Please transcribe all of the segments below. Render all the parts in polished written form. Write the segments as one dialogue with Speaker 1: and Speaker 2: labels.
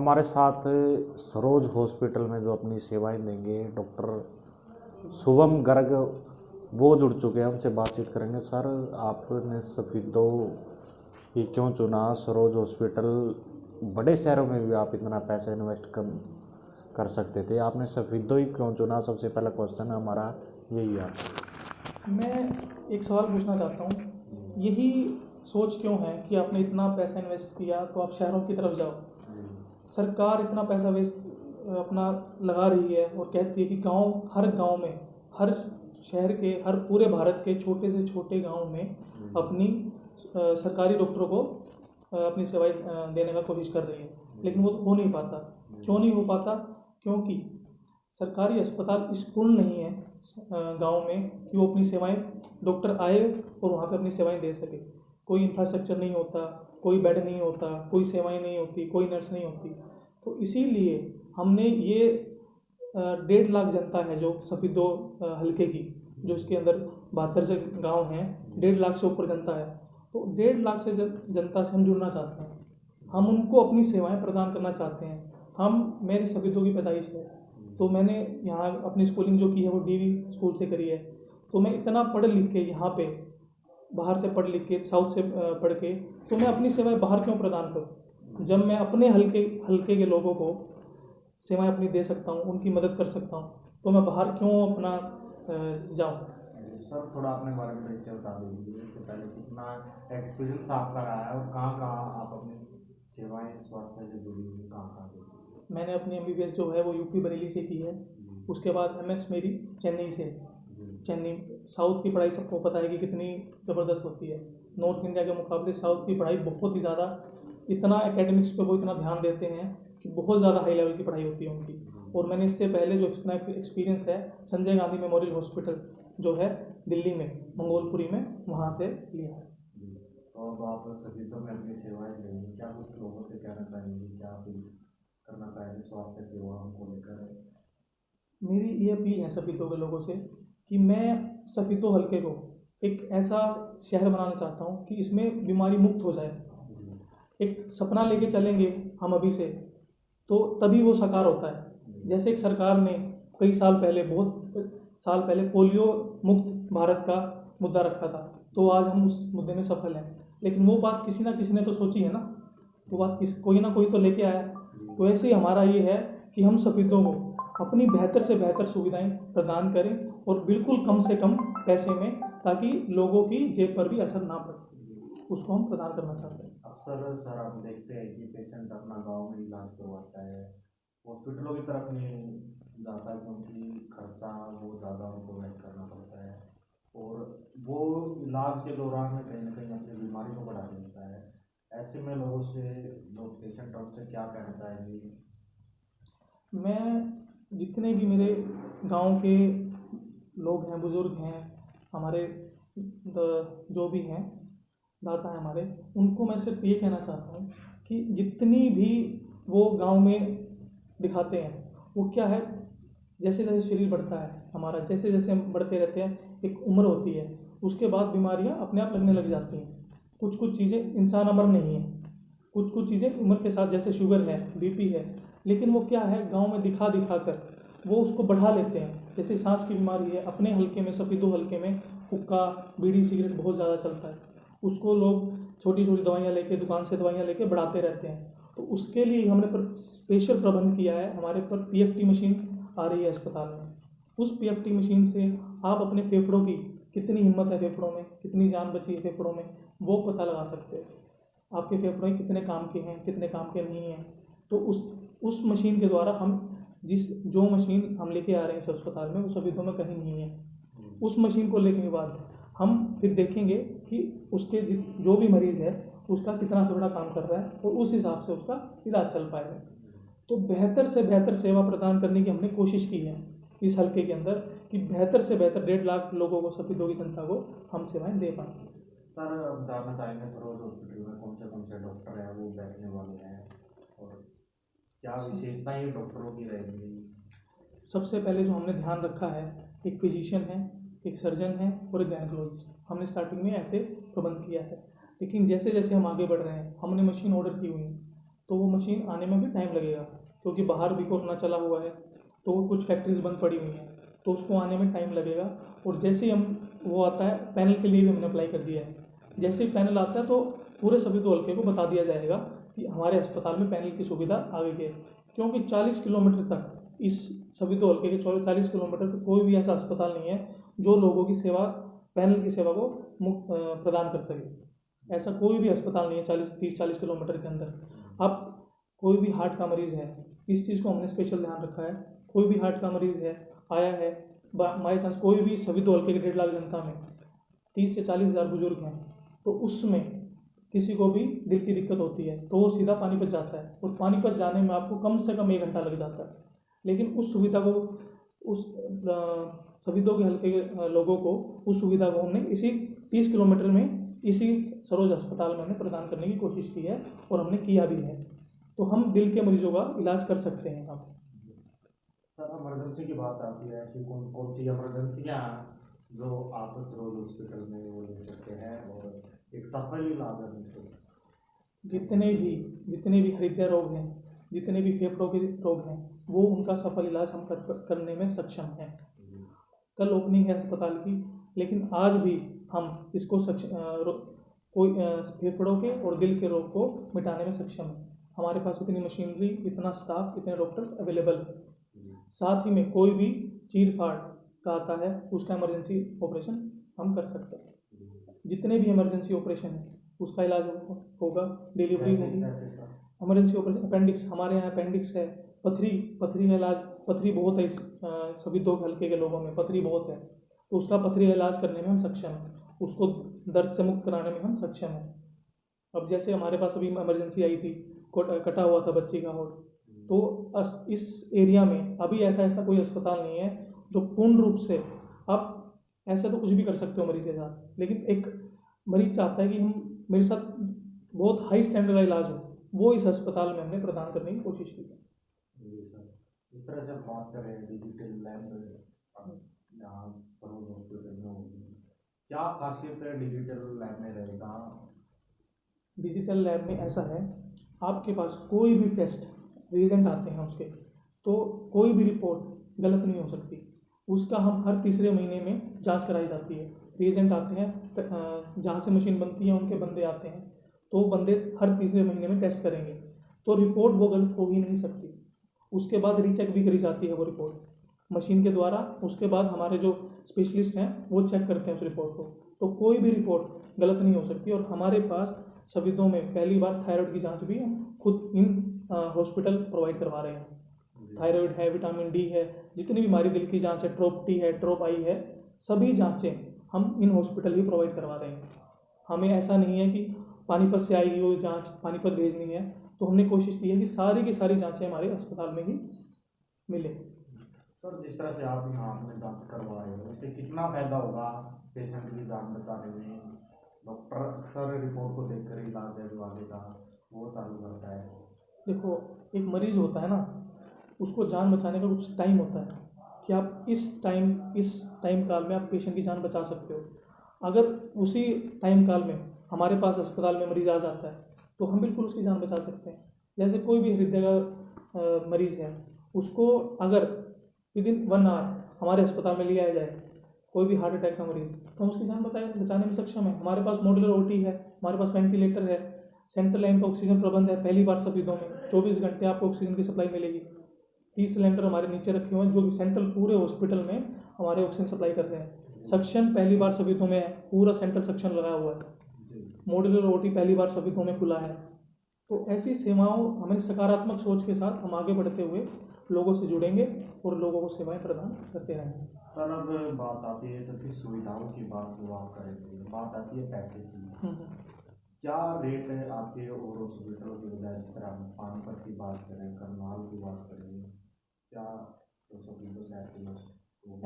Speaker 1: हमारे साथ सरोज हॉस्पिटल में जो अपनी सेवाएं देंगे डॉक्टर शुभम गर्ग, वो जुड़ चुके हैं, हमसे बातचीत करेंगे। सर, आपने सफीदो ही क्यों चुना? सरोज हॉस्पिटल बड़े शहरों में भी आप इतना पैसा इन्वेस्ट कर सकते थे, आपने सफीदो ही क्यों चुना? सबसे पहला क्वेश्चन हमारा यही है।
Speaker 2: मैं एक सवाल पूछना चाहता हूँ, यही सोच क्यों है कि आपने इतना पैसा इन्वेस्ट किया तो आप शहरों की तरफ जाओ? सरकार इतना पैसा वेस्ट अपना लगा रही है और कहती है कि हर गांव में, हर शहर के, हर पूरे भारत के छोटे से छोटे गांव में अपनी सरकारी डॉक्टरों को अपनी सेवाएं देने का कोशिश कर रही है, लेकिन वो हो नहीं पाता। क्यों नहीं हो पाता? क्योंकि सरकारी अस्पताल इस पूर्ण नहीं है गांव में कि वो अपनी सेवाएं, डॉक्टर आए और वहाँ पे अपनी सेवाएं दे सके। कोई इंफ्रास्ट्रक्चर नहीं होता, कोई बेड नहीं होता, कोई सेवाएं नहीं होती, कोई नर्स नहीं होती। तो इसीलिए हमने ये 1.5 लाख जनता है जो सफीदो हल्के की, जो इसके अंदर 72 से गांव हैं, 1.5 लाख से ऊपर जनता है। तो 1.5 लाख से जनता से हम जुड़ना चाहते हैं, हम उनको अपनी सेवाएं प्रदान करना चाहते हैं। मेरी सफीदों की पैदाइश है, तो मैंने यहाँ अपनी स्कूलिंग जो की है वो डीवी स्कूल से करी है। तो मैं इतना पढ़ लिख के यहाँ पे, बाहर से पढ़ लिख के, साउथ से पढ़ के, तो मैं अपनी सेवाएं बाहर क्यों प्रदान करूँ, जब मैं अपने हल्के के लोगों को सेवाएं अपनी दे सकता हूँ, उनकी मदद कर सकता हूँ, तो मैं बाहर क्यों अपना जाऊँ?
Speaker 1: सर, थोड़ा अपने बारे में परिचय बता दीजिए कि पहले कितना एक्सपीरियंस आपका रहा है और कहाँ कहाँ आप अपनी सेवाएं स्वास्थ्य से जुड़ी हुई कहाँ कहाँ देती
Speaker 2: मैंने अपनी एमबीबीएस जो है वो यूपी बरेली से की है। उसके बाद एमएस मेरी चेन्नई से। चेन्नई, साउथ की पढ़ाई सबको पता है कि कितनी ज़बरदस्त होती है। नॉर्थ इंडिया के मुकाबले साउथ की पढ़ाई बहुत ही ज़्यादा, इतना एकेडमिक्स पे वो इतना ध्यान देते हैं कि बहुत ज़्यादा हाई लेवल की पढ़ाई होती है उनकी। और मैंने इससे पहले जो अपना एक्सपीरियंस है संजय गांधी मेमोरियल हॉस्पिटल जो है दिल्ली में, मंगोलपुरी में, वहाँ से लिया है।
Speaker 1: तो अब आप सफीदों में अपनी सेवाएं देंगे, क्या कुछ लोगों से कहना चाहेंगे, क्या अपील करना चाहेंगे स्वास्थ्य सेवाओं को लेकर?
Speaker 2: मेरी ये अपील है सफीदों के लोगों से कि मैं सफीदों हल्के को एक ऐसा शहर बनाना चाहता हूँ कि इसमें बीमारी मुक्त हो जाए। एक सपना लेके चलेंगे हम अभी से, तो तभी वो साकार होता है। जैसे एक सरकार ने कई साल पहले, बहुत साल पहले, पोलियो मुक्त भारत का मुद्दा रखा था, तो आज हम उस मुद्दे में सफल हैं। लेकिन वो बात किसी ना किसी ने तो सोची है ना, वो बात कोई ना कोई तो लेके आया। तो ऐसे ही हमारा ये है कि हम सफीदों को अपनी बेहतर से बेहतर सुविधाएं प्रदान करें और बिल्कुल कम से कम पैसे में, ताकि लोगों की जेब पर भी असर ना पड़े, उसको हम प्रदान करना चाहते हैं।
Speaker 1: अक्सर सर आप देखते हैं कि पेशेंट अपना गांव में इलाज करवाता है, हॉस्पिटलों की तरफ नहीं जाता क्योंकि खर्चा बहुत ज़्यादा उनको वेट करना पड़ता है और वो इलाज के दौरान में कहीं ना कहीं अपनी बीमारी को बढ़ा देता है। ऐसे में लोगों से, लोग पेशेंट उनसे क्या कहना चाहेंगे?
Speaker 2: मैं, जितने भी मेरे गांव के लोग हैं, बुज़ुर्ग हैं, हमारे जो भी हैं, दाता हैं हमारे, उनको मैं सिर्फ ये कहना चाहता हूँ कि जितनी भी वो गांव में दिखाते हैं, वो क्या है, जैसे जैसे शरीर बढ़ता है हमारा, जैसे जैसे हम बढ़ते रहते हैं, एक उम्र होती है, उसके बाद बीमारियां अपने आप लगने लग जाती हैं। कुछ कुछ चीज़ें, इंसान अमर नहीं है, कुछ कुछ चीज़ें उम्र के साथ, जैसे शुगर है, बीपी है, लेकिन वो क्या है, गांव में दिखा दिखा कर वो उसको बढ़ा लेते हैं। जैसे सांस की बीमारी है, अपने हल्के में, सफीदो हल्के में हुक्का, बीड़ी, सिगरेट बहुत ज़्यादा चलता है, उसको लोग छोटी छोटी दवाइयाँ लेके, दुकान से दवाइयाँ लेके बढ़ाते रहते हैं। तो उसके लिए हमने स्पेशल प्रबंध किया है। हमारे पर पीएफटी मशीन आ रही है अस्पताल में। उस पीएफटी मशीन से आप अपने फेफड़ों की, कितनी हिम्मत है फेफड़ों में, कितनी जान बची है फेफड़ों में, वो पता लगा सकते हैं। आपके फेफड़े कितने काम के हैं, कितने काम के नहीं हैं। तो उस मशीन के द्वारा हम, जो मशीन हम लेके आ रहे हैं इस अस्पताल में, वो सभी में कहीं नहीं है। उस मशीन को लेने के बाद हम फिर देखेंगे कि उसके जो भी मरीज़ है उसका कितना फेफड़ा काम कर रहा है, और उस हिसाब से उसका इलाज चल पाएगा। तो बेहतर से बेहतर सेवा प्रदान करने की हमने कोशिश की है इस हल्के के अंदर, कि बेहतर से बेहतर 1.5 लाख लोगों को, सफीदों की जनता को हम सेवाएं दे पाएँ।
Speaker 1: सर, अब जानना चाहेंगे सरोज हॉस्पिटल में कौन से डॉक्टर हैं वो बैठने वाले हैं और क्या विशेषताएं डॉक्टरों की रहेंगी?
Speaker 2: सबसे पहले जो हमने ध्यान रखा है, एक फिजिशियन है, एक सर्जन है और एक गायनोकोलॉजिस्ट। हमने स्टार्टिंग में ऐसे प्रबंध किया है, लेकिन जैसे जैसे हम आगे बढ़ रहे हैं, हमने मशीन ऑर्डर की हुई है। तो वो मशीन आने में भी टाइम लगेगा, क्योंकि बाहर भी कोरोना चला हुआ है, तो कुछ फैक्ट्रीज बंद पड़ी हुई हैं, तो उसको आने में टाइम लगेगा। और जैसे ही हम वो आता है, पैनल के लिए भी हमने अप्लाई कर दिया है, जैसे ही पैनल आता है तो पूरे सभी दो हल्के को बता दिया जाएगा कि हमारे अस्पताल में पैनल की सुविधा आ गई है। क्योंकि 40 किलोमीटर तक इस सभी दो हल्के के 40 किलोमीटर तक कोई भी ऐसा अस्पताल नहीं है जो लोगों की सेवा, पैनल की सेवा को प्रदान कर सके। ऐसा कोई भी अस्पताल नहीं है 30-40 किलोमीटर के अंदर। अब कोई भी हार्ट का मरीज़ है, इस चीज़ को हमने स्पेशल ध्यान रखा है। कोई भी हार्ट का मरीज़ है, आया है, बाई चांस कोई भी सभी दो हल्के के 1.5 लाख जनता में 30 से 40 हज़ार बुजुर्ग हैं, तो उसमें किसी को भी दिल की दिक्कत होती है तो वो सीधा पानीपत जाता है, और पानीपत जाने में आपको कम से कम 1 घंटा लग जाता है। लेकिन उस सुविधा को, उस सभी दो के हल्के के लोगों को उस सुविधा को हमने इसी 30 किलोमीटर में इसी सरोज अस्पताल में हमने प्रदान करने की कोशिश की है, और हमने किया भी है। तो हम दिल के मरीजों का इलाज कर सकते हैं। अब
Speaker 1: सर, इमरजेंसी की बात आती है कि कौन कौन सी इमरजेंसियाँ जो आप सरोज हॉस्पिटल में वो ले सकते हैं और एक सफल इलाज है उनको?
Speaker 2: जितने भी हृदय रोग हैं, जितने भी फेफड़ों के रोग हैं, वो उनका सफल इलाज हम करने में सक्षम हैं। कल ओपनिंग है अस्पताल की, लेकिन आज भी हम इसको कोई फेफड़ों के और दिल के रोग को मिटाने में सक्षम है। हमारे पास इतनी मशीनरी, इतना स्टाफ, इतने डॉक्टर अवेलेबल है। साथ ही में कोई भी चीर फाड़ का आता है, उसका इमरजेंसी ऑपरेशन हम कर सकते हैं। जितने भी इमरजेंसी ऑपरेशन है उसका इलाज होगा, डिलीवरी होगी। इमरजेंसी ऑपरेशन अपेंडिक्स, हमारे यहाँ अपेंडिक्स है, पथरी का इलाज, पथरी बहुत है सभी दो हल्के के लोगों में पथरी बहुत है, तो उसका पथरी का इलाज करने में हम सक्षम हैं, उसको दर्द से मुक्त कराने में हम सक्षम हैं। अब जैसे हमारे पास अभी इमरजेंसी आई थी, कटा हुआ था बच्ची का होठ, तो इस एरिया में अभी ऐसा कोई अस्पताल नहीं है जो पूर्ण रूप से, आप ऐसे तो कुछ भी कर सकते हो मरीज के साथ, लेकिन एक मरीज चाहता है कि हम मेरे साथ बहुत हाई स्टैंडर्ड का इलाज हो, वो इस अस्पताल में हमने प्रदान करने की कोशिश की है।
Speaker 1: जी सर, इस तरह से बात करें डिजिटल लैब यहाँ सरोज हॉस्पिटल में होगी, क्या खासियत है डिजिटल लैब में रहेगा?
Speaker 2: डिजिटल लैब में ऐसा है, आपके पास कोई भी टेस्ट रिएजेंट आते हैं उसके, तो कोई भी रिपोर्ट गलत नहीं हो सकती। उसका हम हर तीसरे महीने में जांच कराई जाती है। रिएजेंट आते हैं, जहाँ से मशीन बनती है उनके बंदे आते हैं, तो बंदे हर तीसरे महीने में टेस्ट करेंगे, तो रिपोर्ट वो गलत हो ही नहीं सकती। उसके बाद रीचेक भी करी जाती है वो रिपोर्ट मशीन के द्वारा। उसके बाद हमारे जो स्पेशलिस्ट हैं वो चेक करते हैं उस रिपोर्ट को, तो कोई भी रिपोर्ट गलत नहीं हो सकती। और हमारे पास सविदों में पहली बार थायराइड की जांच भी हम खुद इन हॉस्पिटल प्रोवाइड करवा रहे हैं। थायराइड है, विटामिन डी है, जितनी भी हमारी दिल की जांच है, ट्रोप टी है, ट्रोप आई है, सभी जांचें हम इन हॉस्पिटल ही प्रोवाइड करवा रहे हैं। हमें ऐसा नहीं है कि पानीपत से आई हुई जांच पानीपत भेजनी है, तो हमने कोशिश की है कि सारी की सारी जांचें हमारे अस्पताल में ही मिले।
Speaker 1: सर, जिस तरह से आप यहाँ में जांच करवा रहे हो, इससे कितना फायदा होगा पेशेंट की जान बचाने में? डॉक्टर अक्सर रिपोर्ट को देखकर इलाज वाले का वो चालू करता है।
Speaker 2: देखो, एक मरीज होता है ना, उसको जान बचाने का कुछ टाइम होता है कि आप इस टाइम काल में आप पेशेंट की जान बचा सकते हो। अगर उसी टाइम काल में हमारे पास अस्पताल में मरीज आ जाता है तो हम बिल्कुल उसकी जान बचा सकते हैं। जैसे कोई भी हृदय का मरीज़ है, उसको अगर विदिन 1 आवर हमारे अस्पताल में ले आया जाए, कोई भी हार्ट अटैक का मरीज़, तो हम उसकी जान बचाने में सक्षम है। हमारे पास मॉड्यूलर ओटी है, हमारे पास वेंटिलेटर है, सेंट्रल लाइन का ऑक्सीजन प्रबंध है। पहली बार सविदों में 24 घंटे आपको ऑक्सीजन की सप्लाई मिलेगी। 30 सिलेंडर हमारे नीचे रखे हुए हैं जो कि सेंट्रल पूरे हॉस्पिटल में हमारे ऑक्सीजन सप्लाई कर रहे हैं। सक्शन पहली बार सविदों में है, पूरा सेंट्रल सक्शन लगाया हुआ है। मॉड्यूलर ओटी पहली बार सविदों में खुला है। तो ऐसी सेवाओं, हमें सकारात्मक सोच के साथ हम आगे बढ़ते हुए लोगों से जुड़ेंगे और लोगों को सेवाएं प्रदान करते रहेंगे।
Speaker 1: सर, अब बात आती है तो फिर सुविधाओं की बात जो आप करेंगे, बात आती है पैसे की। क्या रेट है आपके और हॉस्पिटलों की बजाय? जिस तरह हम पानीपत की बात करें, करनाल की बात करें, क्या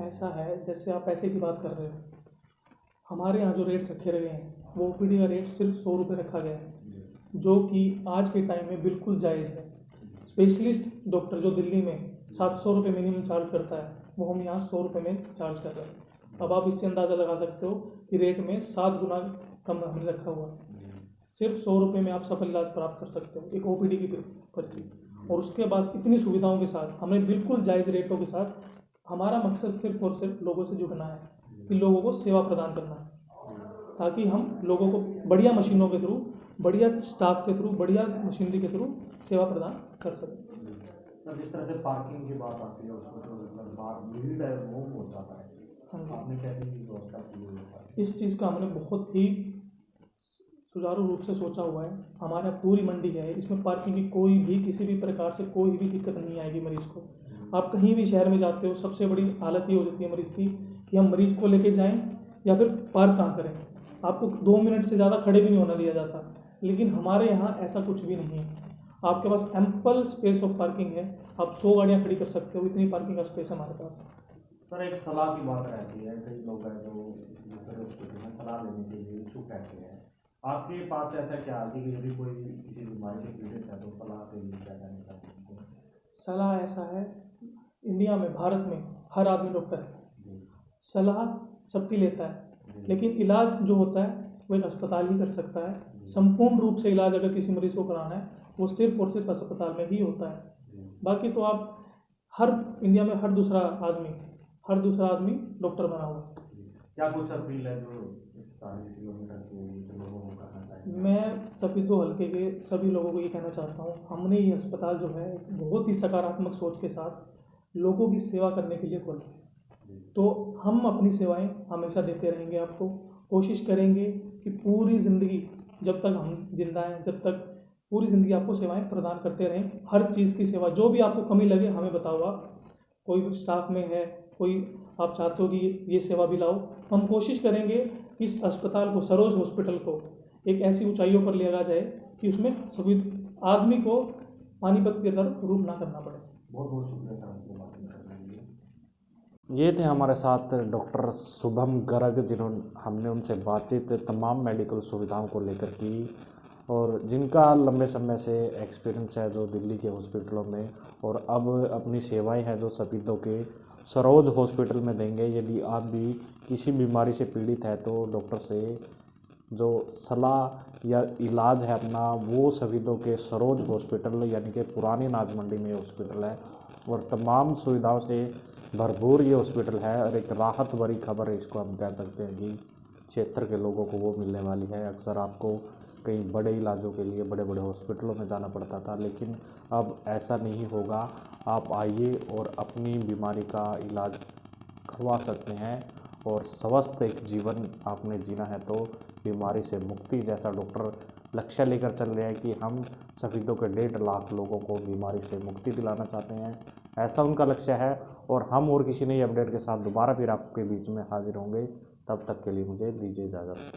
Speaker 2: ऐसा है, जैसे आप पैसे की बात कर रहे हो, हमारे यहाँ जो रेट रखे गए हैं वो ओपीडी का रेट सिर्फ 100 रुपये रखा गया है, जो कि आज के टाइम में बिल्कुल जायज़ है। स्पेशलिस्ट डॉक्टर जो दिल्ली में 700 रुपये मिनिमम चार्ज करता है, वो हम यहाँ 100 रुपये में चार्ज कर रहे हैं। अब आप इससे अंदाज़ा लगा सकते हो कि रेट में 7 गुना कम हमने रखा हुआ है। सिर्फ 100 रुपये में आप सफल इलाज प्राप्त कर सकते हो एक ओपीडी की पर्ची, और उसके बाद इतनी सुविधाओं के साथ हमने बिल्कुल जायज़ रेटों के साथ, हमारा मकसद सिर्फ और सिर्फ लोगों से जुड़ना है कि लोगों को सेवा प्रदान करना है, ताकि हम लोगों को बढ़िया मशीनों के थ्रू, बढ़िया स्टाफ के थ्रू, बढ़िया मशीनरी के थ्रू सेवा प्रदान कर सकें।
Speaker 1: तो जिस तरह से पार्किंग की बात आती है उसमें तो मतलब बात भीड़ है वो हो जाता है, आपने कैसी व्यवस्था की है?
Speaker 2: इस चीज़ का हमने बहुत ही सुचारू रूप से सोचा हुआ है। हमारे यहाँ पूरी मंडी है, इसमें पार्किंग की कोई भी किसी भी प्रकार से कोई भी दिक्कत नहीं आएगी मरीज़ को। आप कहीं भी शहर में जाते हो, सबसे बड़ी हालत ये हो जाती है मरीज़ की कि हम मरीज़ को लेके जाएं या फिर पार्क कहाँ करें। आपको 2 मिनट से ज़्यादा खड़े भी नहीं होने दिया जाता, लेकिन हमारे यहाँ ऐसा कुछ भी नहीं है। आपके पास एम्पल स्पेस ऑफ पार्किंग है, आप 100 गाड़ियाँ खड़ी कर सकते हो, इतनी पार्किंग का स्पेस है हमारे पास।
Speaker 1: सर एक सलाह की बात रहती है, कई लोग हैं जो दूसरे हॉस्पिटल में सलाह लेने के लिए इच्छुक रहते हैं, आपके पास ऐसा क्या है कि यदि कोई किसी बीमारी से पीड़ित है तो सलाह के लिए क्या करना चाहते हैं?
Speaker 2: सलाह ऐसा है, इंडिया में, भारत में हर आदमी डॉक्टर है, सलाह सबकी लेता है, लेकिन इलाज जो होता है वो एक अस्पताल ही कर सकता है। संपूर्ण रूप से इलाज अगर किसी मरीज़ को कराना है वो सिर्फ और सिर्फ अस्पताल में ही होता है। बाकी तो आप हर इंडिया में हर दूसरा आदमी डॉक्टर बना हुआ है।
Speaker 1: क्या कुछ अपील है जो 40 किलोमीटर के लोगों को करना चाहिए?
Speaker 2: मैं सफीदो हल्के के सभी लोगों को ये कहना चाहता हूँ, हमने ये अस्पताल जो है बहुत ही सकारात्मक सोच के साथ लोगों की सेवा करने के लिए खोला है, तो हम अपनी सेवाएं हमेशा देते रहेंगे। आपको कोशिश करेंगे कि पूरी ज़िंदगी, जब तक हम जिंदा हैं, जब तक पूरी ज़िंदगी आपको सेवाएं प्रदान करते रहें। हर चीज़ की सेवा, जो भी आपको कमी लगे हमें बताओ। आप कोई स्टाफ में है, कोई आप चाहते हो कि ये सेवा भी लाओ, तो हम कोशिश करेंगे कि इस अस्पताल को, सरोज हॉस्पिटल को एक ऐसी ऊंचाइयों पर ले जाया जाए कि उसमें सभी आदमी को पानीपत की तरह रूप ना करना पड़े।
Speaker 1: बहुत बहुत शुक्रिया सर आपसे बात करने के लिए। ये थे हमारे साथ डॉक्टर शुभम गर्ग, जिन्होंने हमने उनसे बातचीत तमाम मेडिकल सुविधाओं को लेकर की, और जिनका लंबे समय से एक्सपीरियंस है जो दिल्ली के हॉस्पिटलों में, और अब अपनी सेवाएं हैं जो सफीदों के सरोज हॉस्पिटल में देंगे। यदि आप भी किसी बीमारी से पीड़ित है तो डॉक्टर से जो सलाह या इलाज है अपना, वो सफीदों के सरोज हॉस्पिटल यानी कि पुरानी नाज मंडी में हॉस्पिटल है, और तमाम सुविधाओं से भरपूर ये हॉस्पिटल है। और एक राहत भरी खबर है, इसको हम कह सकते हैं कि क्षेत्र के लोगों को वो मिलने वाली है। अक्सर आपको कई बड़े इलाजों के लिए बड़े बड़े हॉस्पिटलों में जाना पड़ता था, लेकिन अब ऐसा नहीं होगा। आप आइए और अपनी बीमारी का इलाज करवा सकते हैं, और स्वस्थ एक जीवन आपने जीना है तो बीमारी से मुक्ति जैसा डॉक्टर लक्ष्य लेकर चल रहे हैं कि हम सफीदों के 1.5 लाख लोगों को बीमारी से मुक्ति दिलाना चाहते हैं, ऐसा उनका लक्ष्य है। और हम और किसी नई अपडेट के साथ दोबारा फिर आपके बीच में हाजिर होंगे, तब तक के लिए मुझे दीजिए इजाज़त।